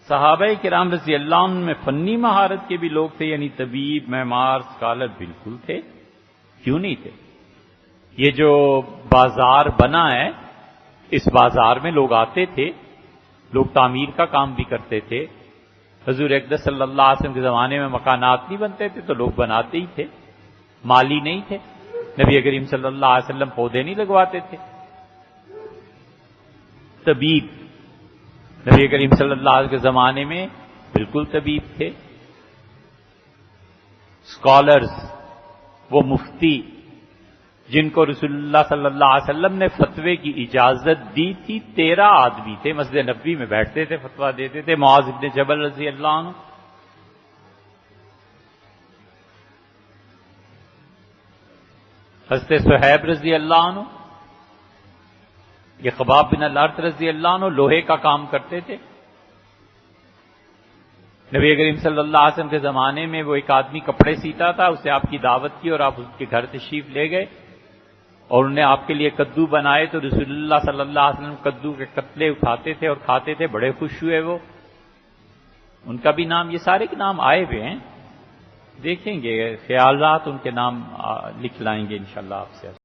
صحابہ کرام رضی اللہ عنہ میں فنی مہارت کے بھی لوگ تھے، یعنی طبیب، معمار، اسکالر بالکل تھے، کیوں نہیں تھے؟ یہ جو بازار بنا ہے، اس بازار میں لوگ آتے تھے، لوگ تعمیر کا کام بھی کرتے تھے۔ حضور اقدس صلی اللہ علیہ وسلم کے زمانے میں مکانات نہیں بنتے تھے تو لوگ بناتے ہی تھے، مالی نہیں تھے۔ نبی کریم صلی اللہ علیہ وسلم پودے نہیں لگواتے تھے۔ طبیب، نبی کریم صلی اللہ علیہ وسلم کے زمانے میں بالکل طبیب تھے۔ اسکالرز، وہ مفتی جن کو رسول اللہ صلی اللہ علیہ وسلم نے فتوے کی اجازت دی تھی، 13 آدمی تھے، مسجد نبوی میں بیٹھتے تھے، فتویٰ دیتے تھے۔ معاذ بن جبل رضی اللہ عنہ، حضرت صہیب رضی اللہ عنہ، یہ خباب بن الارت رضی اللہ عنہ لوہے کا کام کرتے تھے۔ نبی کریم صلی اللہ علیہ وسلم کے زمانے میں وہ ایک آدمی کپڑے سیتا تھا، اسے آپ کی دعوت کی اور آپ اس کے گھر تشریف لے گئے اور انہوں نے آپ کے لیے کدو بنائے، تو رسول اللہ صلی اللہ علیہ وسلم کدو کے کتلے اٹھاتے تھے اور کھاتے تھے، بڑے خوش ہوئے وہ۔ ان کا بھی نام، یہ سارے کے نام آئے ہوئے ہیں، دیکھیں گے، خیالات ان کے نام لکھ لائیں گے انشاءاللہ آپ سے۔